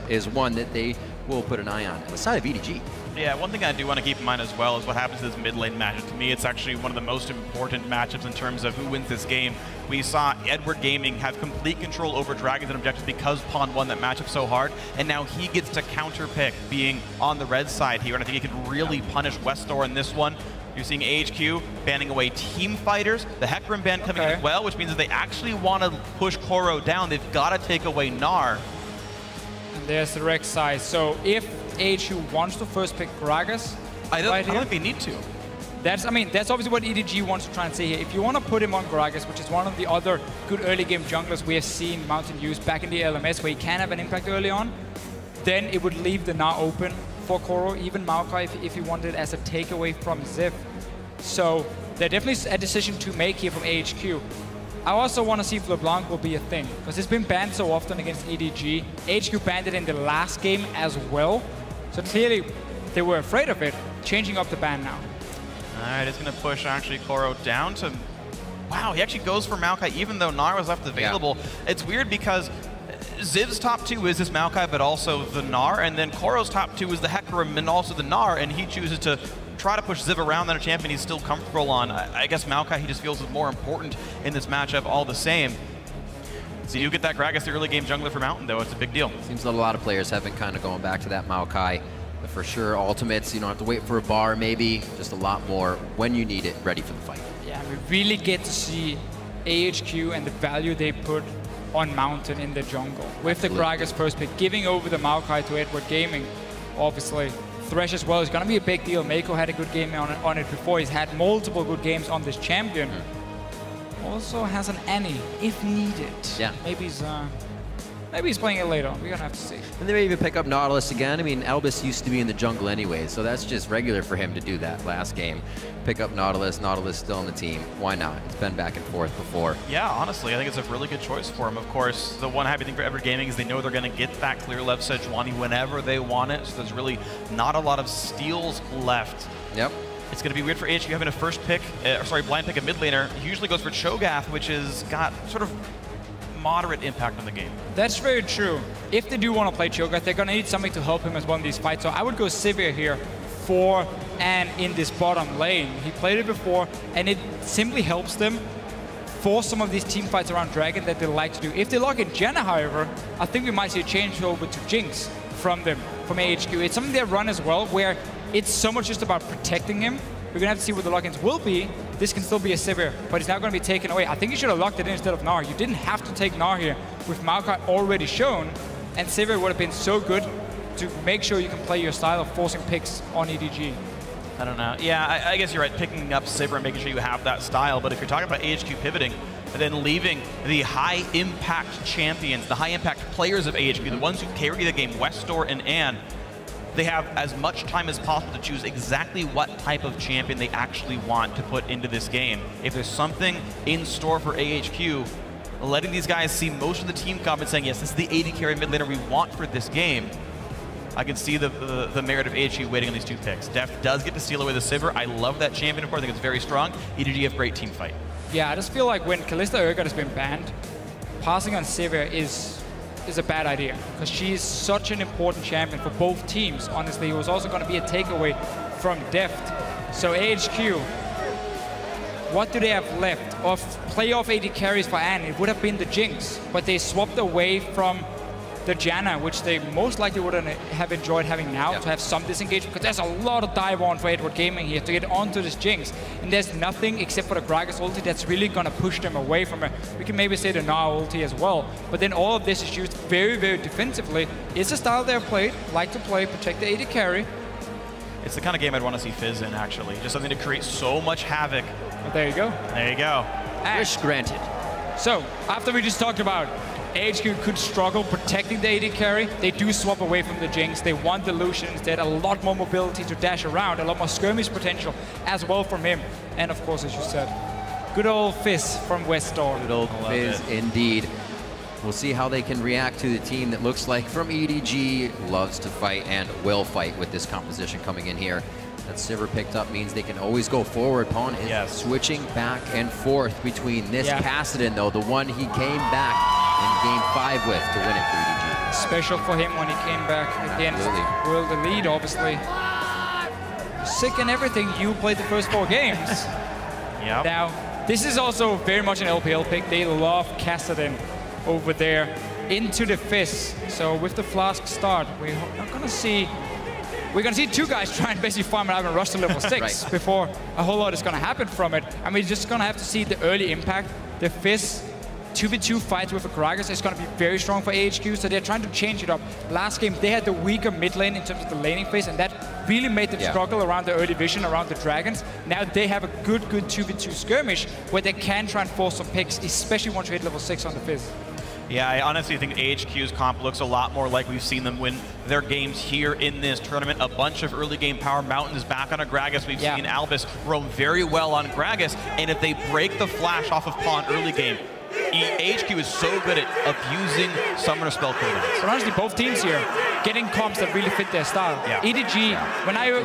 is one that they will put an eye on. On the side of EDG. Yeah, one thing I do want to keep in mind as well is what happens to this mid lane matchup. To me, it's actually one of the most important matchups in terms of who wins this game. We saw Edward Gaming have complete control over dragons and objectives because Pawn won that matchup so hard, and now he gets to counter pick being on the red side here, and I think he can really punish Westor in this one. You're seeing AHQ banning away team fighters, the Hecarim ban coming in as well, which means that they actually want to push Koro down. They've got to take away Gnar. And there's the Rex side. So if AHQ wants to first pick Gragas, I don't think they need to. That's obviously what EDG wants to try and say here. If you want to put him on Gragas, which is one of the other good early game junglers we have seen Mountain use back in the LMS, where he can have an impact early on, then it would leave the Gnar open for Koro, even Maokai if he wanted as a takeaway from Ziv. So there's definitely a decision to make here from AHQ. I also want to see if LeBlanc will be a thing, because it's been banned so often against EDG. AHQ banned it in the last game as well. So clearly they were afraid of it, changing up the ban now. Alright, it's going to push actually Koro down to... Wow, he actually goes for Maokai even though Gnar was left available. Yeah. It's weird because Ziv's top 2 is this Maokai, but also the Gnar, and then Koro's top 2 is the Hecarim and also the Gnar, and he chooses to try to push Ziv around that a champion he's still comfortable on. I guess Maokai he just feels is more important in this matchup all the same. So you get that Gragas, the early game jungler for Mountain, though. It's a big deal. Seems that a lot of players have been kind of going back to that Maokai. But for sure, ultimates, you don't have to wait for a bar, maybe. Just a lot more when you need it, ready for the fight. Yeah, we really get to see AHQ and the value they put on Mountain in the jungle. With the Gragas first pick, giving over the Maokai to Edward Gaming, obviously. Thresh as well is going to be a big deal. Mako had a good game on it before. He's had multiple good games on this champion. Also has an Annie, if needed. Yeah. Maybe he's playing it later. We're going to have to see. And they may even pick up Nautilus again. I mean, Albus used to be in the jungle anyway, so that's just regular for him to do that last game. Pick up Nautilus, Nautilus still on the team. Why not? It's been back and forth before. Yeah, honestly, I think it's a really good choice for him. Of course, the one happy thing for Edward Gaming is they know they're going to get that clear left Sejuani whenever they want it, so there's really not a lot of steals left. Yep. It's going to be weird for AHQ having a first pick, blind pick a mid laner. He usually goes for Cho'Gath, which has got sort of moderate impact on the game. That's very true. If they do want to play Cho'Gath, they're going to need something to help him as well in these fights. So I would go Sivir here for and in this bottom lane. He played it before, and it simply helps them for some of these team fights around Dragon that they like to do. If they lock in Janna, however, I think we might see a change over to Jinx from them, from AHQ. It's something they run as well, where it's so much just about protecting him. We're going to have to see what the lock-ins will be. This can still be a Sivir, but it's now going to be taken away. I think you should have locked it in instead of Gnar. You didn't have to take Gnar here with Maokai already shown, and Sivir would have been so good to make sure you can play your style of forcing picks on EDG. I don't know. Yeah, I guess you're right, picking up Sivir and making sure you have that style, but if you're talking about AHQ pivoting, and then leaving the high-impact champions, the high-impact players of AHQ, the ones who carry the game, Westor and Ann, they have as much time as possible to choose exactly what type of champion they actually want to put into this game. If there's something in store for AHQ, letting these guys see most of the team comp and saying, yes, this is the AD carry mid laner we want for this game, I can see the merit of AHQ waiting on these 2 picks. Deft does get to steal away the Sivir. I love that champion, of course. I think it's very strong. EDG have great team fight. Yeah, I just feel like when Kalista Urgot has been banned, passing on Sivir is a bad idea, because she's such an important champion for both teams. Honestly, it was also going to be a takeaway from Deft. So AHQ, what do they have left of playoff AD carries for Anne? It would have been the Jinx, but they swapped away from the Janna, which they most likely wouldn't have enjoyed having now, to have some disengagement, because there's a lot of dive on for Edward Gaming here to get onto this Jinx, and there's nothing except for the Gragas ulti that's really going to push them away from it. We can maybe say the Gnar ulti as well, but then all of this is used very, very defensively. It's a style they've played, like to play, protect the AD carry. It's the kind of game I'd want to see Fizz in, actually. Just something to create so much havoc. But there you go. There you go. Wish granted. So, after we just talked about AHQ could struggle protecting the AD carry, they do swap away from the Jinx. They want the Lucian instead, a lot more mobility to dash around, a lot more skirmish potential as well from him. And of course, as you said, good old Fizz from Westor. Good old Fizz indeed. We'll see how they can react to the team that looks like from EDG loves to fight and will fight with this composition coming in here. That Sivir picked up means they can always go forward. Pawn is switching back and forth between this Kassadin, though, the one he came back in Game 5 with to win it for EDG. special for him when he came back against World Elite, obviously. Sick and everything, you played the first 4 games. Yep. Now, this is also very much an LPL pick. They love Kassadin over there into the Fizz. So with the Flask start, we're gonna see 2 guys try and basically farm it out and rush to level 6 before a whole lot is gonna happen from it. And we're just gonna have to see the early impact. The Fizz 2v2 fights with the Karagas is going to be very strong for AHQ, so they're trying to change it up. Last game, they had the weaker mid lane in terms of the laning phase, and that really made them struggle around the early vision, around the Dragons. Now they have a good 2v2 skirmish where they can try and force some picks, especially once you hit level 6 on the Fizz. Yeah, I honestly think AHQ's comp looks a lot more like we've seen them win their games here in this tournament. A bunch of early game power. Mountain is back on a Gragas. We've seen Albus roam very well on Gragas, and if they break the flash off of Pawn early game, AHQ is so good at abusing summoner spell cooldowns. But honestly, both teams here getting comps that really fit their style. EDG,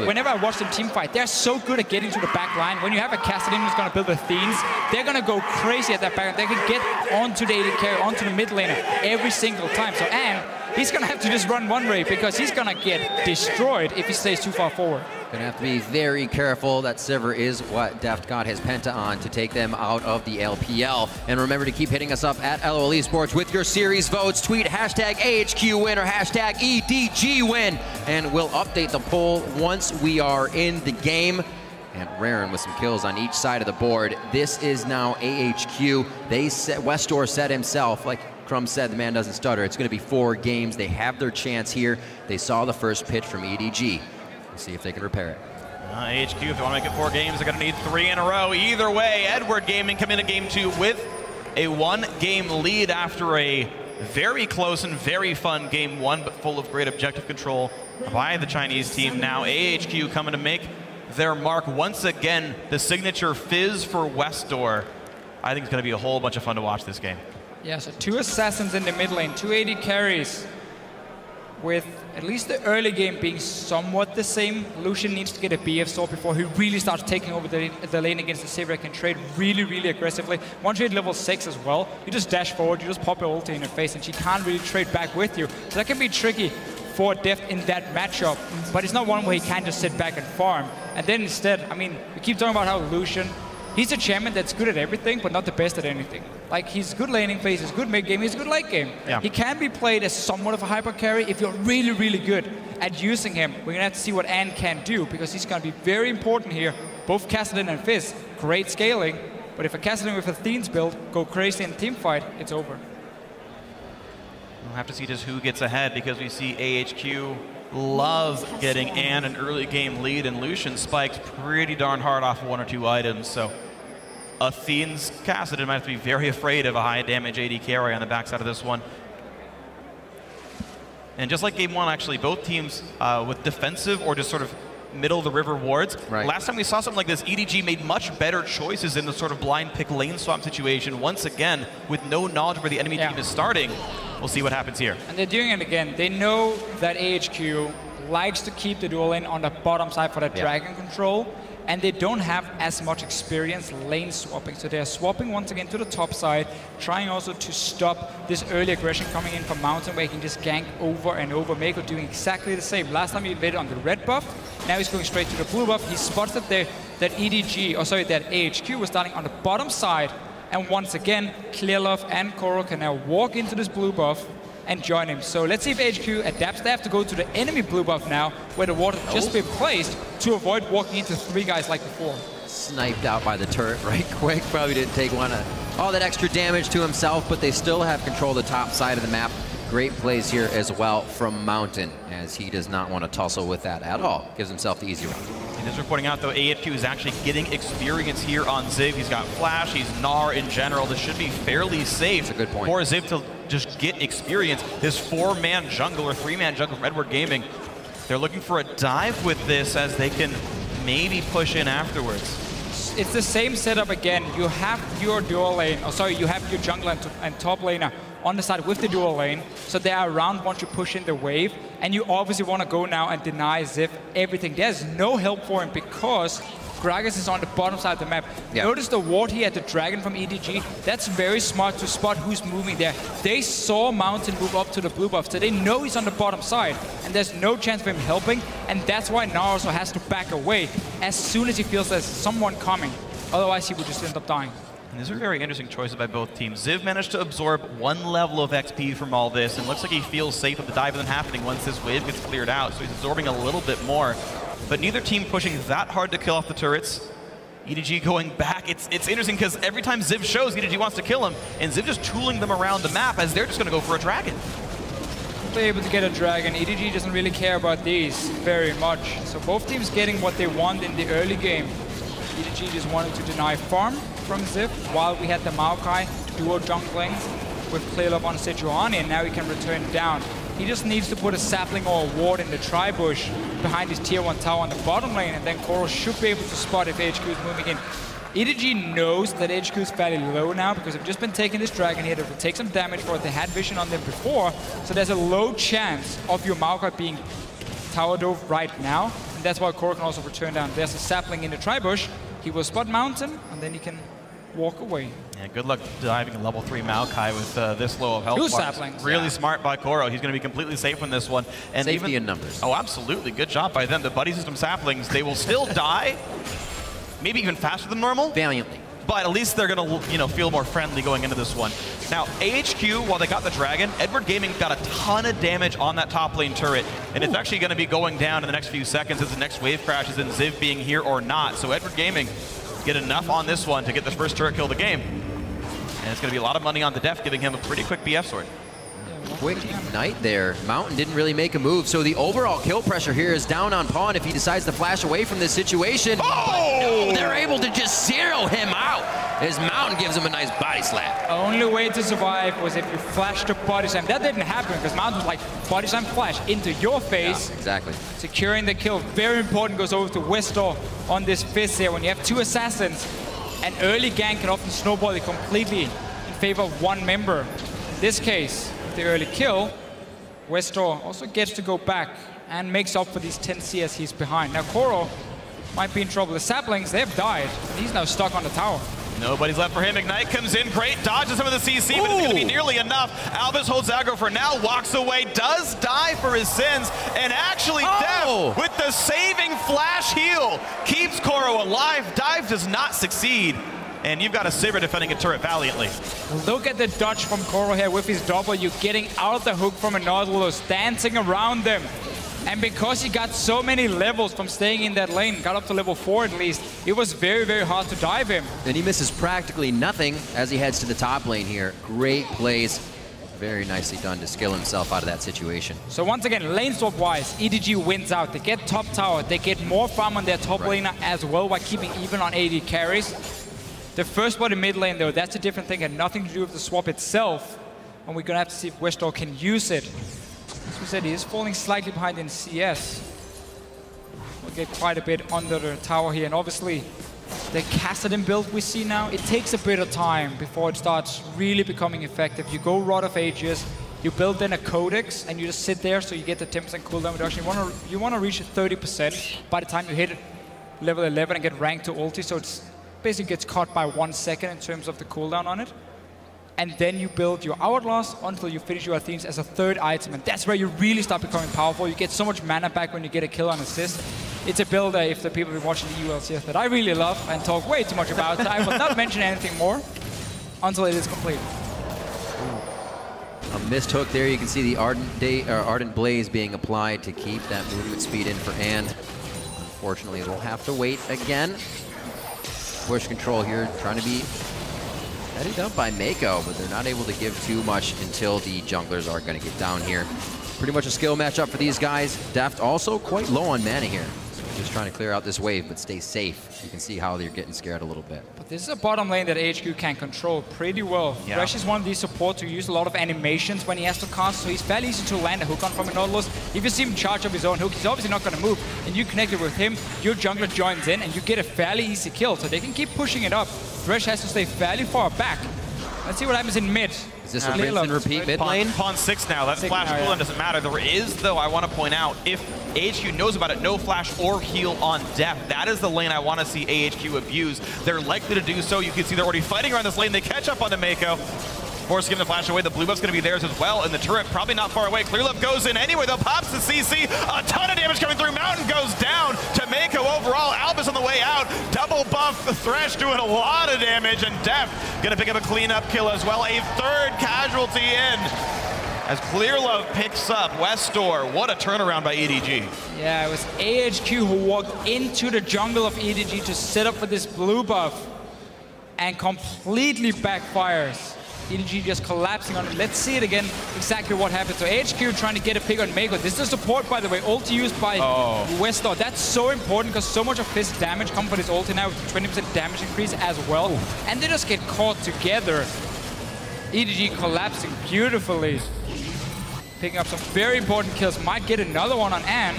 whenever I watch them team fight, they're so good at getting to the back line. When you have a Kassadin who's going to build the Themes, they're going to go crazy at that back line. They can get onto the AD carry, onto the mid laner every single time. So, and he's going to have to just run one way because he's going to get destroyed if he stays too far forward. Gonna have to be very careful. That Sivir is what Deft got his Penta on to take them out of the LPL. And remember to keep hitting us up at LOL Esports with your series votes. Tweet hashtag AHQ win or hashtag EDG win. And we'll update the poll once we are in the game. And Raren with some kills on each side of the board. This is now AHQ. Westor said himself, like Crumb said, the man doesn't stutter. It's gonna be 4 games. They have their chance here. They saw the first pitch from EDG. See if they can repair it. AHQ, if they want to make it 4 games, they're going to need 3 in a row. Either way, Edward Gaming come into game 2 with a 1-game lead after a very close and very fun game 1, but full of great objective control by the Chinese team. Now AHQ coming to make their mark once again. The signature Fizz for Westor. I think it's going to be a whole bunch of fun to watch this game. Yeah, so 2 assassins in the mid lane, 2 AD carries, with at least the early game being somewhat the same. Lucian needs to get a BF sword before he really starts taking over the lane against the Sivir. Can trade really aggressively. Once you hit level 6 as well, you just dash forward, you just pop your ulti in her face, and she can't really trade back with you. So that can be tricky for Deft in that matchup, but it's not one where he can just sit back and farm. And then instead, I mean, we keep talking about how Lucian, he's a champion that's good at everything, but not the best at anything. Like, he's good laning phase, he's good mid game, he's good late game. Yeah. He can be played as somewhat of a hyper carry if you're really good at using him. We're gonna have to see what Ann can do, because he's gonna be very important here. Both Kassadin and Fizz, great scaling, but if a Kassadin with a Themes build go crazy in team fight, it's over. We'll have to see just who gets ahead, because we see AHQ love getting Ann an early game lead, and Lucian spikes pretty darn hard off of 1 or 2 items. So Athene's Kassadin might have to be very afraid of a high damage AD carry on the backside of this one. And just like game 1, actually, both teams with defensive or just sort of middle of the river wards. Last time we saw something like this, EDG made much better choices in the sort of blind pick lane swap situation. Once again, with no knowledge where the enemy team is starting. We'll see what happens here. And they're doing it again. They know that AHQ likes to keep the dual lane on the bottom side for that dragon control, and they don't have as much experience lane swapping. So they're swapping once again to the top side, trying also to stop this early aggression coming in from Mountain, where he can just gank over and over. Mako doing exactly the same. Last time he invaded on the red buff, now he's going straight to the blue buff. He spots that that AHQ was starting on the bottom side, and once again, Clearlove and Koro can now walk into this blue buff and join him. So let's see if AHQ adapts. They have to go to the enemy blue buff now, where the ward has just been placed to avoid walking into 3 guys like before. Sniped out by the turret right quick. Probably didn't take all that extra damage to himself, but they still have control of the top side of the map. Great plays here as well from Mountain, as he does not want to tussle with that at all. Gives himself the easy route. And as we're pointing out, though, AHQ is actually getting experience here on Ziv. He's got Flash, he's Gnar in general. This should be fairly safe. That's a good point. For Ziv to just get experience. This 4-man jungle or 3-man jungle from Edward Gaming, they're looking for a dive with this, as they can maybe push in afterwards. It's the same setup again. You have your dual lane, you have your jungler and top laner on the side with the dual lane, so they are around once you push in the wave, and you obviously want to go now and deny Ziv everything. There's no help for him, because Gragas is on the bottom side of the map. Yeah. Notice the ward here at the Dragon from EDG. That's very smart to spot who's moving there. They saw Mountain move up to the blue buff, so they know he's on the bottom side, and there's no chance of him helping, and that's why Naruto has to back away as soon as he feels there's someone coming. Otherwise, he would just end up dying. And these are very interesting choices by both teams. Ziv managed to absorb 1 level of XP from all this, and looks like he feels safe with the dive isn't happening once this wave gets cleared out, so he's absorbing a little bit more. But neither team pushing that hard to kill off the turrets. EDG going back. It's interesting because every time Ziv shows, EDG wants to kill him, and Ziv just tooling them around the map as they're just going to go for a dragon. They're able to get a dragon. EDG doesn't really care about these very much. So both teams getting what they want in the early game. EDG just wanted to deny farm from Ziv while we had the Maokai duo jungling with Clearlove on Sejuani, and now he can return down. He just needs to put a sapling or a ward in the tri-bush behind his tier 1 tower on the bottom lane, and then Koro should be able to spot if AHQ is moving in. EDG knows that AHQ is fairly low now because they've just been taking this dragon here. They will take some damage for it. They had vision on them before, so there's a low chance of your Maokai being tower dove right now, and that's why Koro can also return down. There's a sapling in the tri-bush. He will spot Mountain, and then he can walk away. Yeah, good luck diving a level 3 Maokai with this low of health. 2 saplings. Really smart by Koro. He's going to be completely safe in this one. And Safety even, in numbers. Oh, absolutely. Good job by them. The buddy system saplings, they will still die, maybe even faster than normal. Valiantly. But at least they're going to, feel more friendly going into this one. Now, AHQ, while they got the dragon, Edward Gaming got a ton of damage on that top lane turret, and it's actually going to be going down in the next few seconds as the next wave crashes and Ziv being here or not. So Edward Gaming get enough on this one to get this first turret kill of the game. And it's going to be a lot of money on the def, giving him a pretty quick BF sword. Quick ignite there. Mountain didn't really make a move, so the overall kill pressure here is down on Pawn if he decides to flash away from this situation. Oh! No, they're able to just zero him out as Mountain gives him a nice body slap. Only way to survive was if you flashed a body slam. That didn't happen because Mountain was like, body slam flash into your face. Yeah, exactly. Securing the kill. Very important, goes over to Westor on this Fizz here. When you have 2 assassins, an early gank can often snowball it completely in favor of 1 member. In this case, the early kill, Westor also gets to go back and makes up for these 10 CS he's behind. Now Koro might be in trouble. The saplings, they've died. He's now stuck on the tower. Nobody's left for him. Ignite comes in, great dodges some of the CC, but it's going to be nearly enough. Albus holds aggro for now, walks away, does die for his sins, and actually Def, with the saving flash heal, keeps Koro alive. Dive does not succeed. And you've got a Sivir defending a turret valiantly. Look at the dodge from Koro here with his W, getting out of the hook from a Nautilus, dancing around them. And because he got so many levels from staying in that lane, got up to level 4 at least, it was very, very hard to dive him. And he misses practically nothing as he heads to the top lane here. Great plays. Very nicely done to skill himself out of that situation. So once again, lane swap wise, EDG wins out. They get top tower, they get more farm on their top laner as well while keeping even on AD carries. The first body mid lane though, that's a different thing, had nothing to do with the swap itself. And we're gonna have to see if Westor can use it. As we said, he is falling slightly behind in CS. We'll get quite a bit under the tower here, and obviously the Kassadin build we see now, it takes a bit of time before it starts really becoming effective. You go Rod of Ages, you build in a Codex, and you just sit there so you get the 10% cooldown reduction. You want to reach 30% by the time you hit level 11 and get ranked to ulti, so it's basically gets caught by 1 second in terms of the cooldown on it. And then you build your Outlaws until you finish your Athenes as a 3rd item, and that's where you really start becoming powerful. You get so much mana back when you get a kill on assist. It's a build, if the people have been watching the ULCS, that I really love and talk way too much about. I will not mention anything more until it is complete. A missed hook there. You can see the Ardent Blaze being applied to keep that movement speed in for And. Unfortunately, we'll have to wait again. Push control here, trying to be headed up by Mako, but they're not able to give too much until the junglers are going to get down here. Pretty much a skill matchup for these guys. Deft also quite low on mana here. So just trying to clear out this wave, but stay safe. You can see how they're getting scared a little bit. But this is a bottom lane that AHQ can control pretty well. Yeah. Thresh is one of these supports who use a lot of animations when he has to cast, so he's fairly easy to land a hook on from a Nautilus. If you see him charge up his own hook, he's obviously not going to move. And you connect it with him, your jungler joins in, and you get a fairly easy kill. So they can keep pushing it up. Thresh has to stay fairly far back. Let's see what happens in mid. Is this a rinse and repeat mid lane? Pawn 6 now. That flash now, cooldown doesn't matter. There is, though, I want to point out, if AHQ knows about it, no flash or heal on depth. That is the lane I want to see AHQ abuse. They're likely to do so. You can see they're already fighting around this lane. They catch up onto Mako. Force giving the flash away. The blue buff's going to be theirs as well. And the turret probably not far away. Clearlove goes in anyway, though. Pops the CC. A ton of damage coming through. Mountain goes down to Mako overall. Albus on the way out. Double buff. The Thresh doing a lot of damage. And Deft going to pick up a cleanup kill as well. A third casualty in. As Clearlove picks up Westor. What a turnaround by EDG. Yeah, it was AHQ who walked into the jungle of EDG to set up for this blue buff and completely backfires. EDG just collapsing on it. Let's see it again, exactly what happened. So AHQ trying to get a pick on Mako. This is a support, by the way, ulti used by Westor. That's so important because so much of his damage comes from his ulti now with 20% damage increase as well. And they just get caught together. EDG collapsing beautifully. Picking up some very important kills. Might get another one on Ann.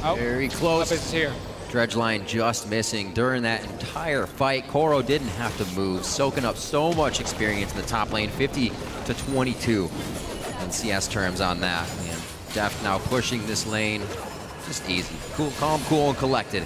Oh, very close. Is here. Dredgeline just missing during that entire fight. Koro didn't have to move, soaking up so much experience in the top lane, 50 to 22 in CS terms on that. And Deft now pushing this lane, just easy, cool, calm, cool, and collected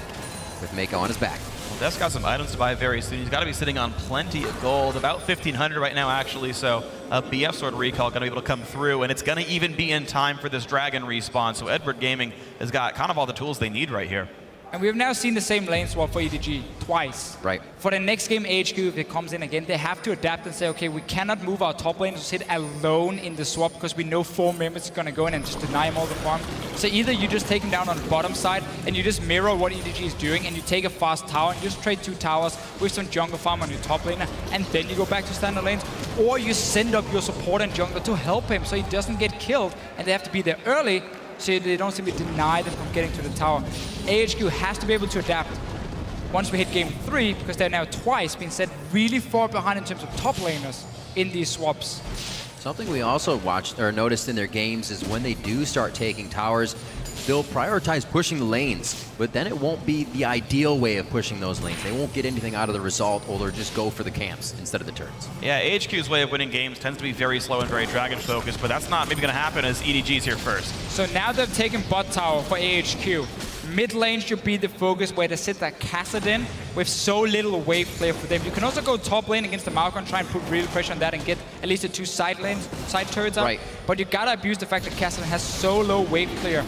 with Mako on his back. Well, Deft's got some items to buy very soon. He's got to be sitting on plenty of gold, about 1,500 right now, actually. So a BF Sword recall going to be able to come through, and it's going to even be in time for this Dragon respawn. So Edward Gaming has got kind of all the tools they need right here. And we've now seen the same lane swap for EDG twice. Right. For the next game, AHQ, if it comes in again, they have to adapt and say, okay, we cannot move our top lane to sit alone in the swap because we know 4 members are going to go in and just deny him all the farm. So either you just take him down on the bottom side and you just mirror what EDG is doing and you take a fast tower and just trade 2 towers with some jungle farm on your top laner and then you go back to standard lanes. Or you send up your support and jungler to help him so he doesn't get killed and they have to be there early so they don't simply deny them from getting to the tower. AHQ has to be able to adapt once we hit game 3, because they're now twice been set really far behind in terms of top laners in these swaps. Something we also watched or noticed in their games is when they do start taking towers, they'll prioritize pushing the lanes, but then it won't be the ideal way of pushing those lanes. They won't get anything out of the result, or they'll just go for the camps instead of the turrets. Yeah, AHQ's way of winning games tends to be very slow and very Dragon focused, but that's not maybe going to happen as EDG's here first. So now they've taken bot tower for AHQ. Mid lane should be the focus where they sit that Kassadin with so little wave clear for them. You can also go top lane against the Malcolm and try and put real pressure on that and get at least the 2 side turrets up. Right. But you gotta abuse the fact that Kassadin has so low wave clear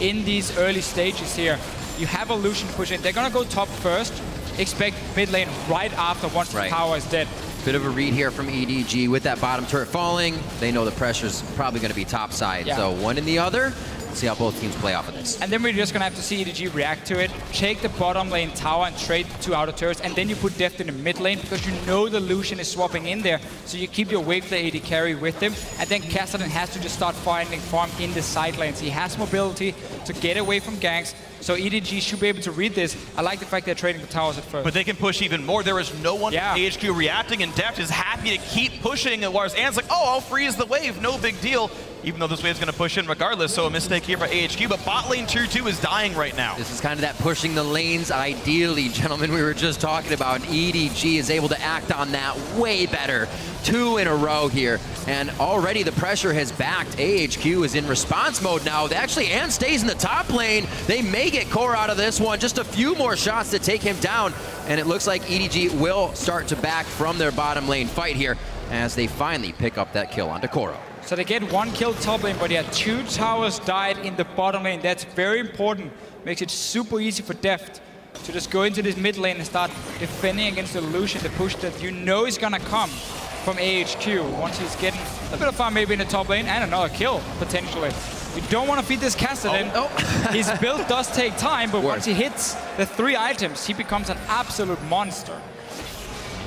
in these early stages here. You have a Lucian to push in. They're gonna go top first. Expect mid lane right after once the tower is dead. Bit of a read here from EDG with that bottom turret falling. They know the pressure's probably going to be top side. Yeah. So one and the other. See how both teams play off of this. And then we're just going to have to see EDG react to it. Take the bottom lane tower and trade 2 outer turrets. And then you put Deft in the mid lane because you know the Lucian is swapping in there. So you keep your wave play AD carry with him. And then Kassadin has to just start finding farm in the side lanes. He has mobility to get away from ganks. So EDG should be able to read this. I like the fact they're trading the towers at first. But they can push even more. There is no one from AHQ reacting, and Deft is happy to keep pushing. Whereas Ann's like, oh, I'll freeze the wave, no big deal. Even though this wave's going to push in regardless, so a mistake here for AHQ. But bot lane tier 2 is dying right now. This is kind of that pushing the lanes ideally, gentlemen, we were just talking about. And EDG is able to act on that way better. 2 in a row here. And already the pressure has backed. AHQ is in response mode now. Actually, Ann stays in the top lane. They may get Core out of this one. Just a few more shots to take him down. And it looks like EDG will start to back from their bottom lane fight here as they finally pick up that kill onto Koro. So they get 1 kill top lane, but 2 towers died in the bottom lane. That's very important. Makes it super easy for Deft to just go into this mid lane and start defending against the Lucian, the push that you know is gonna come from AHQ once he's getting a bit of farm maybe in the top lane and another kill, potentially. You don't want to feed this Kassadin. His build does take time, but once he hits the 3 items, he becomes an absolute monster.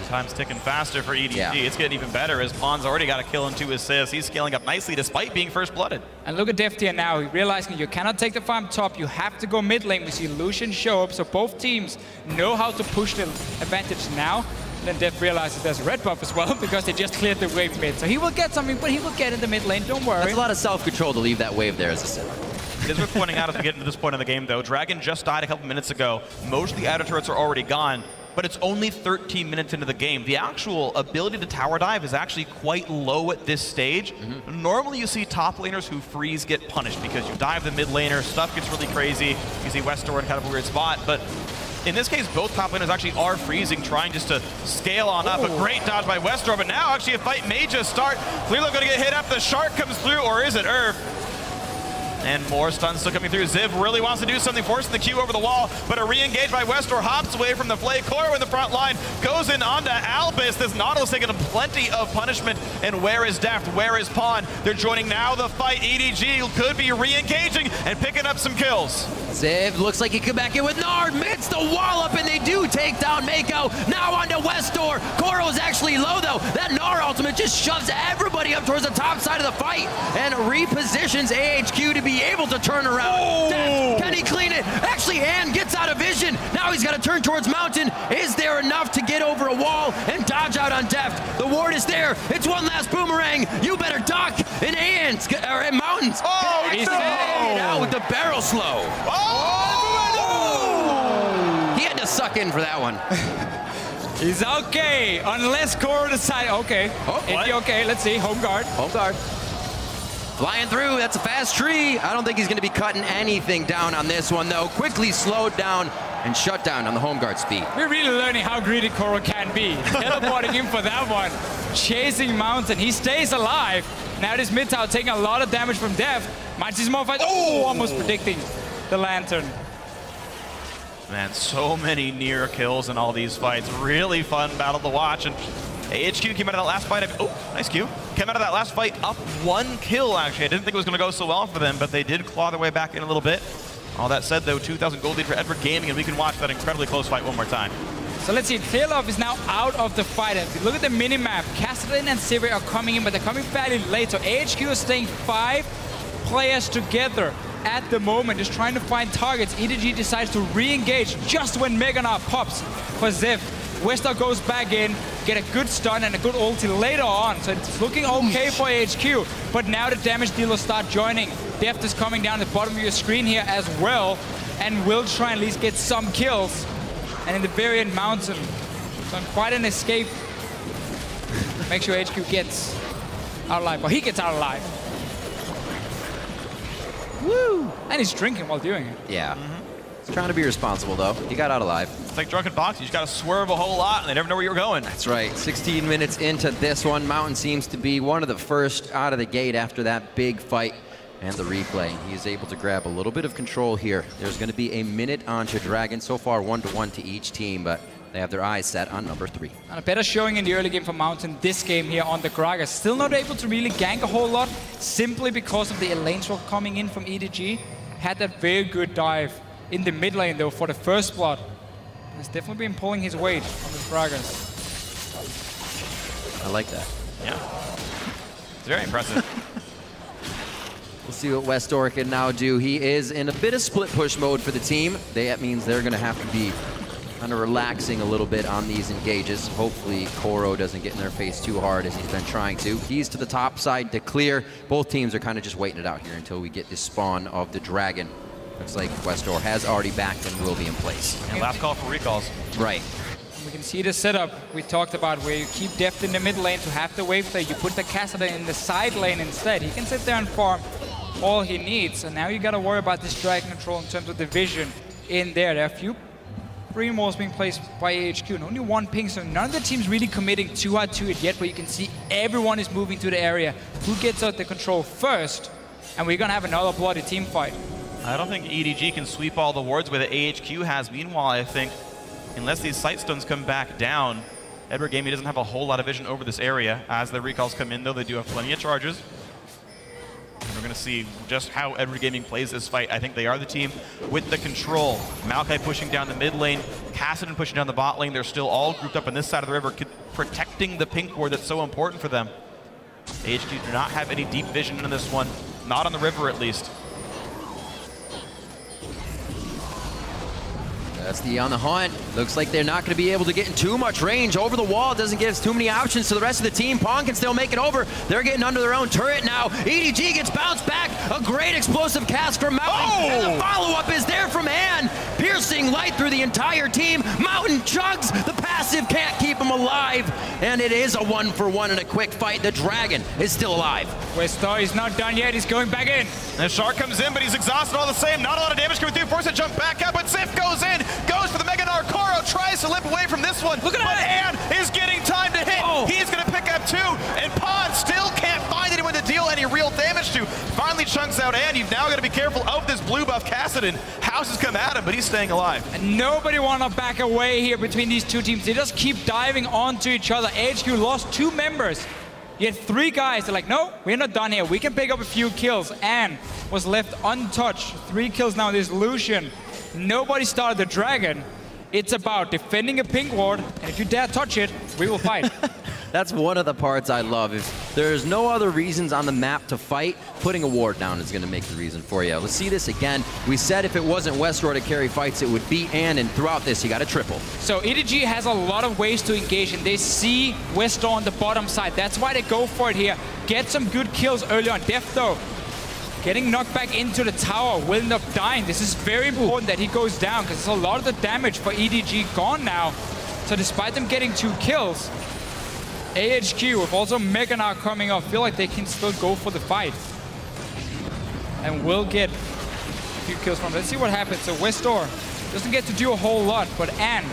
Time's ticking faster for EDG. It's getting even better as Pawn's already got a kill and 2 assists. He's scaling up nicely despite being first blooded. And look at Deft here now, realizing you cannot take the farm top, you have to go mid lane. We see Lucian show up, so both teams know how to push the advantage now. Then Deft realizes there's a red buff as well because they just cleared the wave mid. So he will get something, but he will get in the mid lane, don't worry. That's a lot of self-control to leave that wave there as a set. It is worth pointing out as we get into this point in the game, though. Dragon just died a couple minutes ago. Most of the outer turrets are already gone. but it's only 13 minutes into the game. The actual ability to tower dive is actually quite low at this stage. Normally you see top laners who freeze get punished because you dive the mid laner, stuff gets really crazy, you see Westor in kind of a weird spot, but in this case, both top laners actually are freezing, trying just to scale on up. A great dodge by Westor, but now actually a fight may just start. Clearly going to get hit up. The shark comes through, or is it Irv? And more stuns still coming through. Ziv really wants to do something, forcing the Q over the wall, but a re-engage by Westor hops away from the Flay. Koro in the front line, goes in onto Albus. This Nautilus taking plenty of punishment. And where is Deft? Where is Pawn? They're joining now the fight. EDG could be re-engaging and picking up some kills. Ziv looks like he could back in with Nard, mits the wall up, and they do take down Mako. Now onto Westor. Koro is actually low, though. That Nard ultimate just shoves everybody up towards the top side of the fight and repositions AHQ to be able to turn around. Deft, can he clean it? Actually, Ann gets out of vision. Now he's got to turn towards Mountain. Is there enough to get over a wall and dodge out on Deft? The ward is there. It's one last boomerang. You better duck. And Ann's, or in Mountains. Oh, he's no! out with the barrel slow. Oh! He had to suck in for that one. He's okay, unless Koro decides, okay. Oh, is he okay? Let's see, home guard. Home guard. Flying through, that's a fast tree. I don't think he's gonna be cutting anything down on this one though. Quickly slowed down and shut down on the home guard speed. We're really learning how greedy Koro can be. Teleporting him for that one. Chasing Mountain, he stays alive. Now this mid tower taking a lot of damage from Deft. Might see some more fights. Oh, almost predicting the Lantern. Man, so many near kills in all these fights. Really fun battle to watch. And AHQ came out of that last fight. Oh, nice Q. Came out of that last fight up 1 kill, actually. I didn't think it was going to go so well for them, but they did claw their way back in a little bit. All that said, though, 2,000 gold lead for Edward Gaming, and we can watch that incredibly close fight one more time. So let's see, Tailov is now out of the fight. If you look at the minimap, Castellan and Sivir are coming in, but they're coming fairly late. So AHQ is staying 5 players together at the moment, just trying to find targets. EDG decides to re-engage just when Meganar pops for Ziv. Westor goes back in, get a good stun and a good ulti later on, so it's looking okay for AHQ. But now the damage dealers start joining. Deft is coming down the bottom of your screen here as well, and will try and at least get some kills. And in the very end, Mountain, so quite an escape. Make sure HQ gets out alive, but he gets out alive. Woo! And he's drinking while doing it. Yeah. He's trying to be responsible, though. He got out alive. It's like drunken box. You just got to swerve a whole lot, and they never know where you're going. That's right. 16 minutes into this one. Mountain seems to be one of the first out of the gate after that big fight and the replay. He's able to grab a little bit of control here. There's going to be a minute onto Dragon. So far, 1-1 to each team, but they have their eyes set on number 3. And a better showing in the early game for Mountain this game here on the Gragas. Still not able to really gank a whole lot, simply because of the lane swap coming in from EDG. Had that very good dive in the mid lane, though, for the first blood. Has definitely been pulling his weight on this Gragas. I like that. Yeah. It's very impressive. We'll see what Westor can now do. He is in a bit of split push mode for the team. That means they're going to have to be kind of relaxing a little bit on these engages. Hopefully Koro doesn't get in their face too hard as he's been trying to. He's to the top side to clear. Both teams are kind of just waiting it out here until we get the spawn of the Dragon. Looks like Westor has already backed and will be in place. And last call for recalls. Right. We can see the setup we talked about, where you keep Deft in the mid lane to have the wave play. You put the Cassidy in the side lane instead. He can sit there and farm all he needs. And now you got to worry about this Dragon control in terms of the vision in there. There are a few green walls being placed by AHQ and only 1 ping, so none of the teams really committing too hard to it yet, but you can see everyone is moving to the area. Who gets out the control first? And we're gonna have another bloody team fight. I don't think EDG can sweep all the wards with it. AHQ has. Meanwhile, I think, unless these sight stones come back down, Edward Gaming doesn't have a whole lot of vision over this area. As the recalls come in, though, they do have plenty of charges. And we're going to see just how Edward Gaming plays this fight. I think they are the team with the control. Maokai pushing down the mid lane, Cassidy pushing down the bot lane. They're still all grouped up on this side of the river, protecting the pink ward that's so important for them. AHQ do not have any deep vision in this one. Not on the river, at least. That's the on the hunt. Looks like they're not going to be able to get in too much range. Over the wall doesn't give us too many options to the rest of the team. Pawn can still make it over. They're getting under their own turret now. EDG gets bounced back. A great explosive cast from Mountain. Oh! And the follow-up is there from Han. Piercing light through the entire team. Mountain chugs. The passive can't keep him alive. And it is a 1-for-1 in a quick fight. The Dragon is still alive. Westar is not done yet. He's going back in. And Shark comes in, but he's exhausted all the same. Not a lot of damage coming through. Forced to jump back up, but Sif goes in. Goes for the Mega Nar. Koro tries to limp away from this one. Look at but that. Han is getting time to hit. Oh. He's going to pick up 2. And Pawn still can't find anyone to deal any real damage to. Finally chunks out Han. You've now got to be careful of this blue buff Kassadin. House has come at him, but he's staying alive. And nobody want to back away here between these two teams. They just keep diving onto each other. AHQ lost 2 members. Yet 3 guys are like, no, we're not done here. We can pick up a few kills. And was left untouched. 3 kills now. There's Lucian. Nobody started the Dragon. It's about defending a pink ward. And if you dare touch it, we will fight. That's one of the parts I love. If there's no other reasons on the map to fight, putting a ward down is going to make the reason for you. Let's see this again. We said if it wasn't Westar to carry fights, it would be Ann, and throughout this, you got a triple. So EDG has a lot of ways to engage, and they see Westar on the bottom side. That's why they go for it here. Get some good kills early on. Deft, though, getting knocked back into the tower, will end up dying. This is very important that he goes down, because there's a lot of the damage for EDG gone now. So despite them getting 2 kills, AHQ with also Mega Nar coming up, feel like they can still go for the fight. And will get a few kills from it. Let's see what happens. So Westar doesn't get to do a whole lot, but Ann,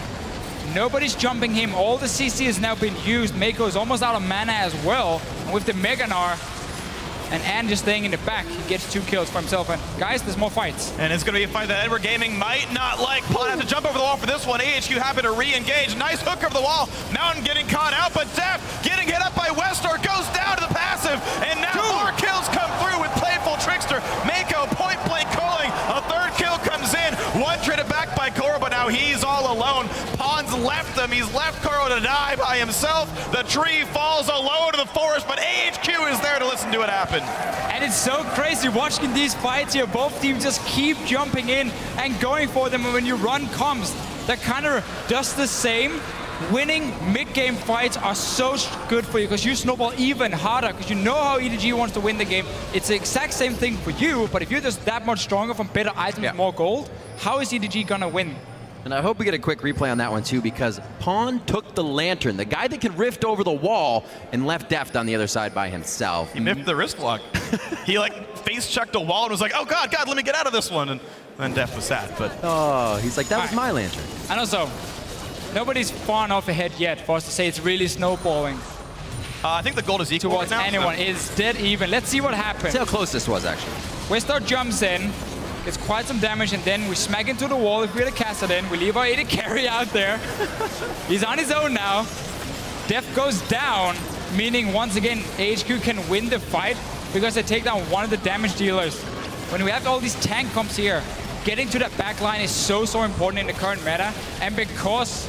nobody's jumping him. All the CC has now been used. Mako is almost out of mana as well. And with the Mega Nar, and Ann just staying in the back, he gets 2 kills for himself. And guys, there's more fights. And it's going to be a fight that Edward Gaming might not like. Pawn has to jump over the wall for this one. AHQ happy to re-engage. Nice hook over the wall. Mountain getting caught out, but Def getting hit up by Westar goes down to the passive. And now more kills come through with Playful Trickster. Mako point blank calling. A 3rd kill comes in. 1 traded back by Koro, but now he's all alone. Pawn's left him. He's left Koro to die by himself. The tree falls alone to the forest, but AHQ is there to listen to it happen. And it's so crazy watching these fights here. Both teams just keep jumping in and going for them. And when you run comms, that kind of does the same. Winning mid-game fights are so good for you because you snowball even harder because you know how EDG wants to win the game. It's the exact same thing for you, but if you're just that much stronger from better items, more gold, how is EDG gonna win? And I hope we get a quick replay on that one too, because Pawn took the Lantern, the guy that could rift over the wall, and left Deft on the other side by himself. He miffed the wrist lock. He like face checked a wall and was like, oh God, let me get out of this one. And then Deft was sad, but. Oh, he's like, that was my Lantern. And also, nobody's far enough ahead yet for us to say it's really snowballing. I think the gold is equal towards right now, anyone. So. It's dead even. Let's see what happens. See how close this was, actually. Westar jumps in, gets quite some damage, and then we smack into the wall. If we're the Kassadin, we leave our AD carry out there. He's on his own now. Def goes down, meaning once again, AHQ can win the fight because they take down one of the damage dealers. When we have all these tank comps here, getting to that back line is so important in the current meta, and because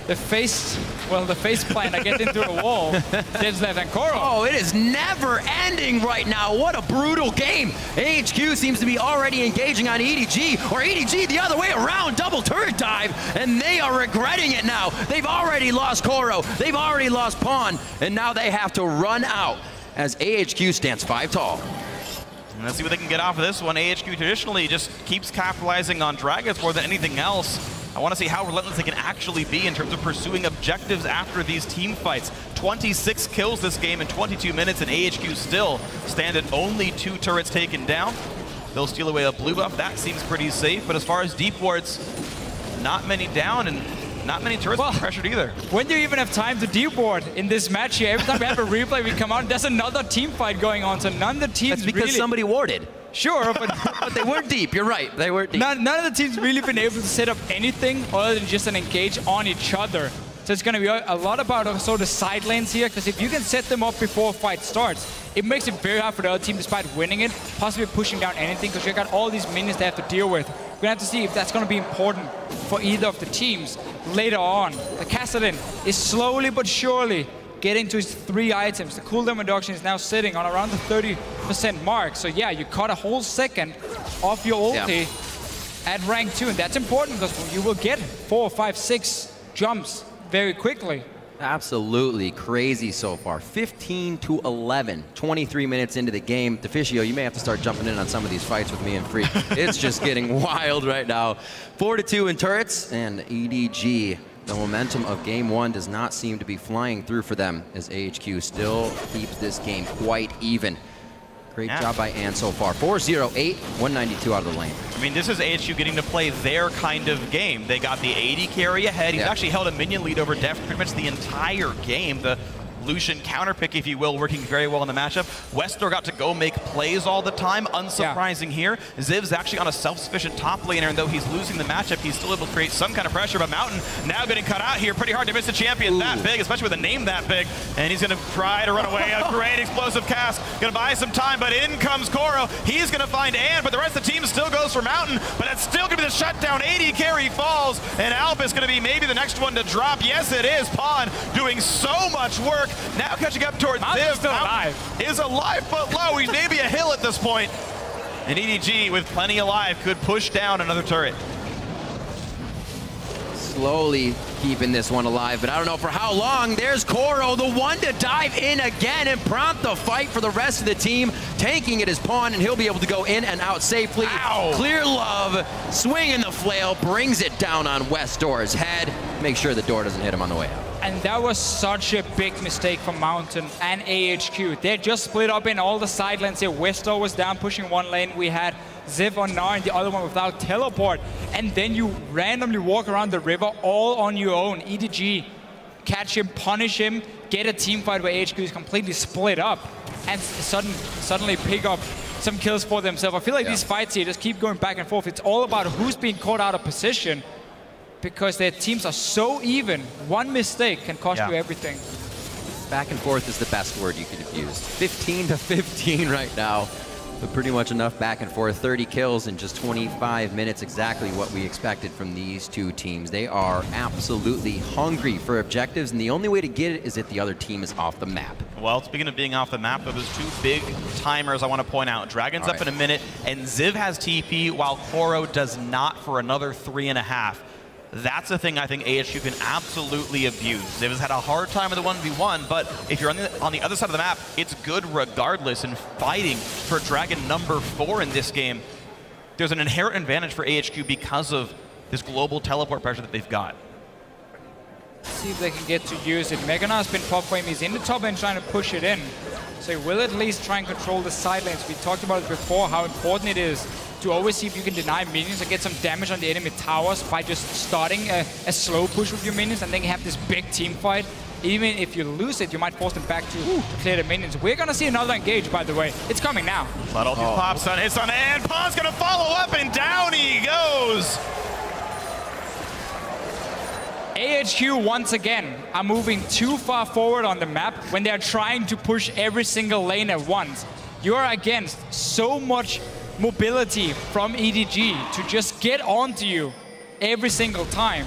the face plant that gets into the wall, Dev's left and Koro. Oh, it is never ending right now. What a brutal game. AHQ seems to be already engaging on EDG, or EDG the other way around, double turret dive, and they are regretting it now. They've already lost Koro, they've already lost Pawn, and now they have to run out as AHQ stands 5 tall. And let's see what they can get off of this one. AHQ traditionally just keeps capitalizing on dragons more than anything else. I want to see how relentless they can actually be in terms of pursuing objectives after these team fights. 26 kills this game in 22 minutes, and AHQ still stand at only 2 turrets taken down. They'll steal away a blue buff. That seems pretty safe. But as far as deep wards, not many down, and not many turrets pressured either. When do you even have time to deep ward in this match here? Every time we have a replay, we come out, there's another team fight going on. So none of the teams That's because somebody warded. Sure, but, but they weren't deep. You're right. They weren't deep. None of the teams really been able to set up anything other than just an engage on each other. So it's going to be a lot about also the side lanes here, because if you can set them up before a fight starts, it makes it very hard for the other team, despite winning it, possibly pushing down anything, because you've got all these minions they have to deal with. We're going to have to see if that's going to be important for either of the teams later on. The Kassadin is slowly but surely getting to his 3 items. The cooldown reduction is now sitting on around the 30% mark. So yeah, you cut a whole second off your ulti, at rank 2, and that's important because you will get 4, 5, 6 jumps very quickly. Absolutely crazy so far. 15-11, 23 minutes into the game. Deficio, you may have to start jumping in on some of these fights with me and Free. It's just getting wild right now. 4-2 in turrets, and EDG, the momentum of game 1 does not seem to be flying through for them as AHQ still keeps this game quite even. Great job by Ann so far. 4-0-8, 192 out of the lane. I mean, this is AHQ getting to play their kind of game. They got the AD carry ahead. He's actually held a minion lead over Deft pretty much the entire game. The Lucian counterpick, if you will, working very well in the matchup. Westor got to go make plays all the time. Unsurprising here. Ziv's actually on a self-sufficient top laner, and though he's losing the matchup, he's still able to create some kind of pressure. But Mountain now getting cut out here. Pretty hard to miss a champion that big, especially with a name that big. And he's going to try to run away. A great explosive cast. Going to buy some time, but in comes Koro. He's going to find Ann, but the rest of the team still goes for Mountain. But it's still going to be the shutdown. AD carry falls, and Alp is going to be maybe the next one to drop. Yes, it is. Pawn doing so much work. Now catching up towards Ziv. Still alive. Is alive but low. He's maybe a hill at this point. And EDG with plenty alive could push down another turret. Slowly keeping this one alive, but I don't know for how long. There's Koro, the one to dive in again and prompt the fight for the rest of the team. Tanking it as Pawn, and he'll be able to go in and out safely. Ow. Clear Love, swinging the flail, brings it down on Westor's head. Make sure the door doesn't hit him on the way out. And that was such a big mistake from Mountain and AHQ. They just split up in all the side lanes here. Westor was down pushing one lane. We had Ziv on Gnar and the other one without teleport. And then you randomly walk around the river all on your own. EDG, catch him, punish him, get a team fight where AHQ is completely split up and suddenly pick up some kills for themselves. I feel like these fights here just keep going back and forth. It's all about who's being caught out of position, because their teams are so even. One mistake can cost you everything. Back and forth is the best word you could have used. 15-15 right now, but pretty much enough back and forth. 30 kills in just 25 minutes, exactly what we expected from these two teams. They are absolutely hungry for objectives, and the only way to get it is if the other team is off the map. Well, speaking of being off the map, there's two big timers I want to point out. Dragon's up in a minute, and Ziv has TP, while Koro does not for another 3.5. That's the thing I think AHQ can absolutely abuse. Ziv has had a hard time with the 1v1, but if you're on the other side of the map, it's good regardless. And fighting for Dragon number 4 in this game, there's an inherent advantage for AHQ because of this global teleport pressure that they've got. See if they can get to use it. Meganar's been pop frame. He's in the top lane trying to push it in. So he will at least try and control the side lanes. We talked about it before, how important it is to always see if you can deny minions or get some damage on the enemy towers by just starting a slow push with your minions, and then you have this big team fight. Even if you lose it, you might force them back to clear the minions. We're gonna see another engage, by the way. It's coming now. But all these pops on, hits on, and Pawn's gonna follow up, and down he goes. AHQ once again are moving too far forward on the map when they're trying to push every single lane at once. You're against so much mobility from EDG to just get onto you every single time.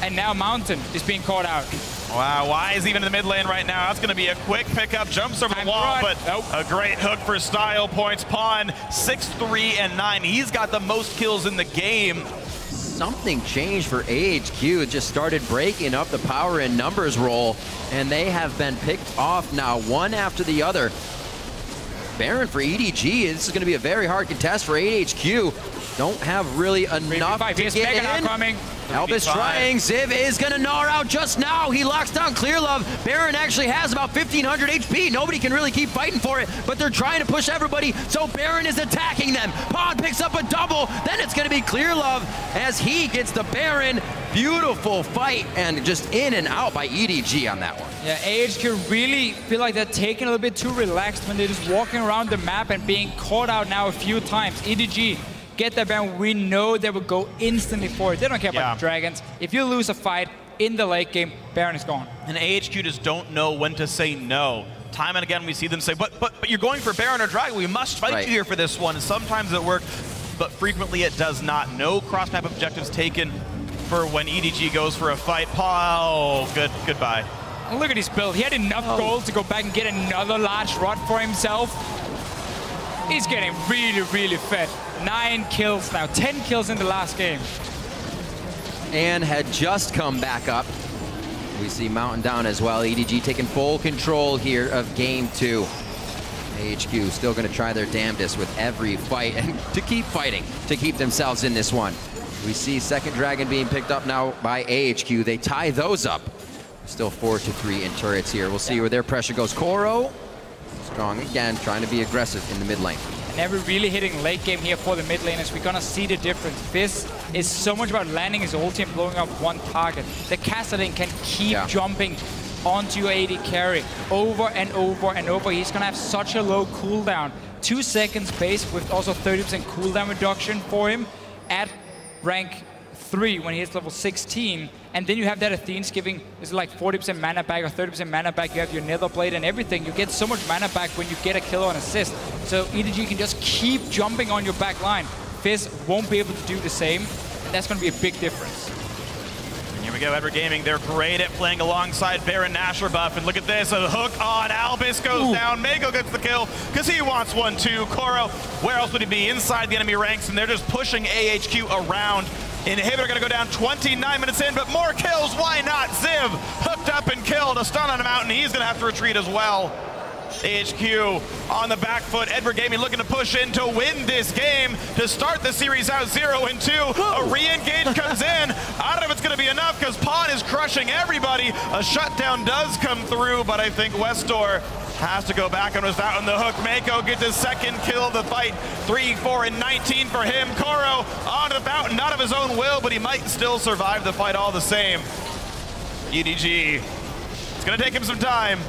And now Mountain is being caught out. Wow, Wise even in the mid lane right now. That's going to be a quick pickup, jumps over the wall, but a great hook for style points. Pawn 6-3-9. He's got the most kills in the game. Something changed for AHQ. It just started breaking up the power and numbers roll, and they have been picked off now one after the other. Baron for EDG. This is going to be a very hard contest for AHQ. Don't have really enough to get in. Coming. Albus trying. Ziv is going to gnaw out just now. He locks down Clear Love. Baron actually has about 1,500 HP. Nobody can really keep fighting for it, but they're trying to push everybody, so Baron is attacking them. Pawn picks up a double. Then it's going to be Clear Love as he gets the Baron. Beautiful fight, and just in and out by EDG on that one. Yeah, AHQ really feel like they're taking a little bit too relaxed when they're just walking around the map and being caught out now a few times. EDG get that Baron, we know they will go instantly for it. They don't care about the dragons. If you lose a fight in the late game, Baron is gone. And AHQ just don't know when to say no. Time and again we see them say, but you're going for Baron or Dragon, we must fight you here for this one. And sometimes it works, but frequently it does not. No cross-map objectives taken for when EDG goes for a fight. Oh, goodbye. Look at his build. He had enough gold to go back and get another large rod for himself. He's getting really, really fed. 9 kills now, 10 kills in the last game. And had just come back up. We see Mountain down as well. EDG taking full control here of game 2. AHQ still going to try their damnedest with every fight and to keep fighting, to keep themselves in this one. We see second dragon being picked up now by AHQ. They tie those up. Still 4-3 in turrets here. We'll see where their pressure goes. Koro, strong again, trying to be aggressive in the mid lane. Never really hitting late game here for the mid laners. We're gonna see the difference. Fizz is so much about landing his ulti and blowing up one target. The caster lane can keep jumping onto your AD carry over and over and over. He's gonna have such a low cooldown. 2 seconds base with also 30% cooldown reduction for him at rank 3 when he hits level 16. And then you have that Athene's giving, is it like 40% mana back or 30% mana back? You have your Nether Blade and everything. You get so much mana back when you get a kill or an assist. So EDG can just keep jumping on your back line. Fizz won't be able to do the same, and that's going to be a big difference. And here we go, Edward Gaming. They're great at playing alongside Baron Nashor buff. And look at this, a hook on Albus goes down. Mako gets the kill because he wants one too. Koro, where else would he be? Inside the enemy ranks, and they're just pushing AHQ around. Inhibitor gonna go down 29 minutes in, but more kills, why not? Ziv hooked up and killed, a stun on him out, and he's gonna have to retreat as well. AHQ on the back foot. Edward Gaming looking to push in to win this game, to start the series out 0-2. A re-engage comes in. I don't know if it's gonna be enough because Pawn is crushing everybody. A shutdown does come through, but I think Westor has to go back and was out on the hook. Mako gets his second kill of the fight. 3, 4, and 19 for him. Koro onto the fountain, not of his own will, but he might still survive the fight all the same. EDG, it's gonna take him some time.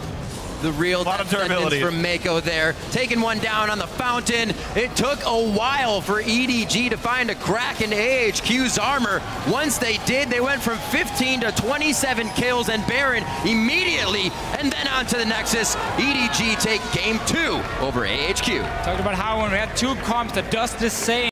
The real sentence from Mako there. Taking one down on the fountain. It took a while for EDG to find a crack in AHQ's armor. Once they did, they went from 15 to 27 kills, and Baron immediately, and then on to the Nexus. EDG take game 2 over AHQ. Talked about how when we have 2 comps that does the same.